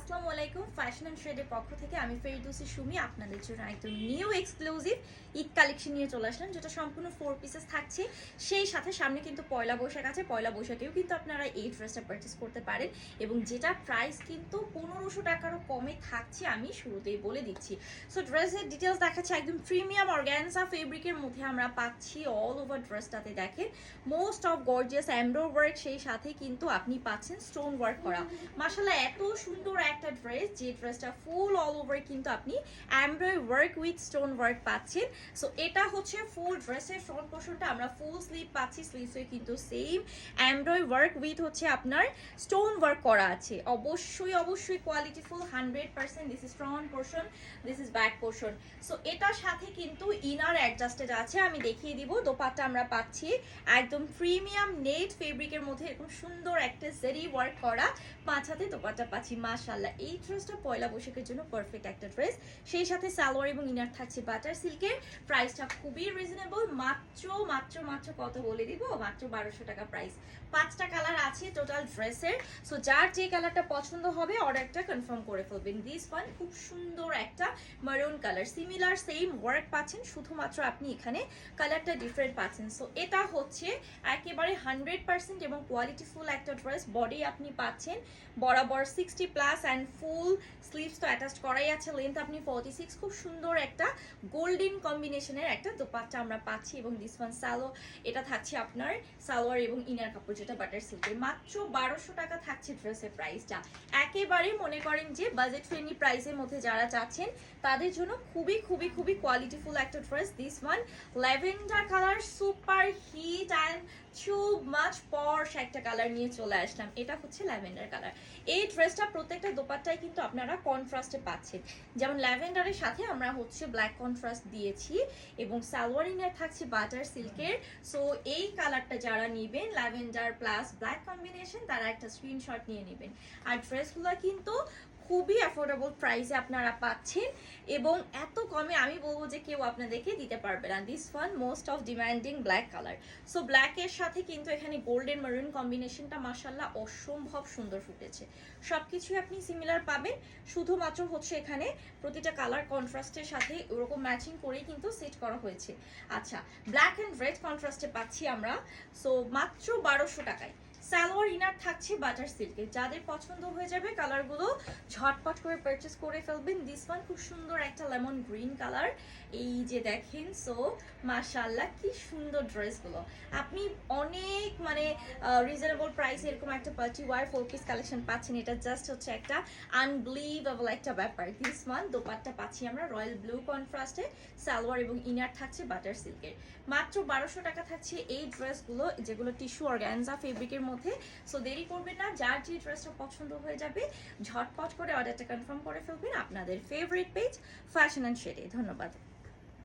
আসসালামু আলাইকুম fashion and ট্রেডের পক্ষ থেকে আমি ফেরদৌসী সুমি আপনাদের জন্য একদম নিউ এক্সক্লুসিভ ঈদ কালেকশন নিয়ে চলে আসলাম, যেটা সম্পূর্ণ 4 পিসেস থাকছে। সেই সাথে সামনে কিন্তু পয়লা বৈশাখ আছে, পয়লা বৈশাখেও কিন্তু আপনারা এই ড্রেসটা পারচেস করতে পারেন এবং যেটা প্রাইস কিন্তু 1500 টাকারও কমে থাকছে, আমি শুরুতেই বলে দিচ্ছি। সো ড্রেসের ডিটেলস দেখাচ্ছে একদম প্রিমিয়াম অর্গানজা ফেব্রিকের মধ্যে আমরা পাচ্ছি। অল ওভার ড্রেসটাতে দেখেন most of gorgeous embroidery work, সেই সাথে কিন্তু আপনি পাচ্ছেন স্টোন ওয়ার্ক করা। মাশাআল্লাহ এত সুন্দর একটা ড্রেস, যে ড্রেসটা ফুল অল ওভার কিন্তু আপনি embroidery work with stone work পাচ্ছেন। সো এটা হচ্ছে ফুল ড্রেসের ফ্রন্ট পোর্শনটা, আমরা ফুল স্লিভ পাচ্ছি, স্লিভসে কিন্তু সেম এমব্রয়ডারি ওয়ার্ক উইথ হচ্ছে আপনার স্টোন ওয়ার্ক করা আছে। অবশ্যই কোয়ালিটিফুল 100%। This is front portion, this is back portion. So এটার সাথে কিন্তু ইনার অ্যাডজাস্টেড আছে, আমি দেখিয়ে দিব। দোপাট্টা আমরা পাচ্ছি একদম প্রিমিয়াম নেট ফেব্রিকের মধ্যে এরকম সুন্দর একটা জেরি ওয়ার্ক করা, পাঁচাতে দোপাট্টা পাচ্ছি। মাশাআল্লাহ এই ড্রেসটা পয়লা বৈশাখের জন্য পারফেক্ট একটা ড্রেস। সেই সাথে সালোয়ার এবং ইনার থাকছে বাটার সিল্কের। প্রাইসটা খুবই রিজনেবল, মাত্র কত বলে দিব, মাত্র 1200 টাকা প্রাইস। 5টা কালার আছে টোটাল ড্রেসের। সো যার যে কালারটা পছন্দ হবে অর্ডারটা কনফার্ম করে ফেলবেন। দিস ওয়ান খুব সুন্দর একটা মারুন কালার, সিমিলার সেম ওয়ার্ক পাচ্ছেন, শুধুমাত্র আপনি এখানে কালারটা ডিফারেন্ট পাচ্ছেন। সো এটা হচ্ছে একেবারে 100% এবং কোয়ালিটিফুল একটা ড্রেস। বডি আপনি পাচ্ছেন বরাবর 60+ অ্যান্ড ফুল স্লিভস তো অ্যাটাচ করাই আছে, লেন্থ আপনি 46। খুব সুন্দর একটা গোল্ডেন কম্বিনেশনের একটা দোপাট্টা আমরা পাচ্ছি এবং দিস ওয়ান এটা থাকছে আপনার সালোয়ার এবং ইনার কাপড়, যেটা বাটার সিল্কের। মাত্র 1200 টাকা থাকছে ড্রেসের প্রাইসটা। একেবারে মনে করেন যে বাজেট ফ্রেন্ডলি প্রাইসের মধ্যে যারা চাচ্ছেন তাদের জন্য খুবই কোয়ালিটিফুল একটা dress. This one lavender colour, super hit and too much পর্শ একটা কালার নিয়ে চলে আসলাম। এটা হচ্ছে ল্যাভেন্ডার কালার। এই ড্রেসটা প্রত্যেকটা দোপাট্টায় কিন্তু আপনারা কন্ট্রাস্টে পাচ্ছেন, যেমন ল্যাভেন্ডারের সাথে আমরা হচ্ছে ব্ল্যাক কন্ট্রাস্ট দিয়েছি এবং সালোয়ার ইনার থাকছে বাটার সিল্কের। সো এই কালারটা যারা নেবেন ল্যাভেন্ডার প্লাস ব্ল্যাক কম্বিনেশন, তারা একটা স্ক্রিনশট নিয়ে নেবেন। আর ড্রেসগুলো কিন্তু খুবই অ্যাফোর্ডেবল প্রাইসে আপনারা পাচ্ছেন এবং এত কমে আমি বলবো যে কেউ আপনাদেরকে দিতে পারবে না। This one most of demanding black colour. So ব্ল্যাকের সাথে কিন্তু এখানে গোল্ডেন মারুন কম্বিনেশনটা মাশাআল্লাহ অসম্ভব সুন্দর ফুটেছে। সবকিছুই আপনি সিমিলার পাবেন, শুধুমাত্র হচ্ছে এখানে প্রতিটা কালার কন্ট্রাস্টের সাথে ওরকম ম্যাচিং করেই কিন্তু সেট করা হয়েছে। আচ্ছা, ব্ল্যাক অ্যান্ড রেড কন্ট্রাস্টে পাচ্ছি আমরা। সো মাত্র 1200 টাকায় সালোয়ার ইনার থাকছে বাটার সিল্কে। যাদের পছন্দ হয়ে যাবে কালারগুলো ঝটপট করে পারচেস করে ফেলবেন। দিস ওয়ান খুব সুন্দর একটা লেমন গ্রিন কালার, এই যে দেখেন। সো মাশাআল্লাহ কি সুন্দর ড্রেসগুলো, আপনি অনেক মানে রিজনেবল প্রাইস এরকম একটা পার্টি ওয়ার 4 পিস কালেকশন পাচ্ছেন। এটা জাস্ট হচ্ছে একটা আনবিলিভেবল একটা ব্যাপার। দিস ওয়ান দোপাট্টা পাচ্ছি আমরা রয়্যাল ব্লু কন্ট্রাস্টে, সালোয়ার এবং ইনার থাকছে বাটার সিল্কের। মাত্র 1200 টাকা থাকছে এই ড্রেসগুলো, যেগুলো টিস্যু অর্গানজা ফেব্রিকের মধ্যে। সো দেরি করবেন না, যার যে ড্রেসটা পছন্দ হয়ে যাবে ঝটপট করে অর্ডারটা কনফার্ম করে ফেলবেন আপনাদের ফেভারিট পেজ ফ্যাশন অ্যান্ড শেডে। ধন্যবাদ।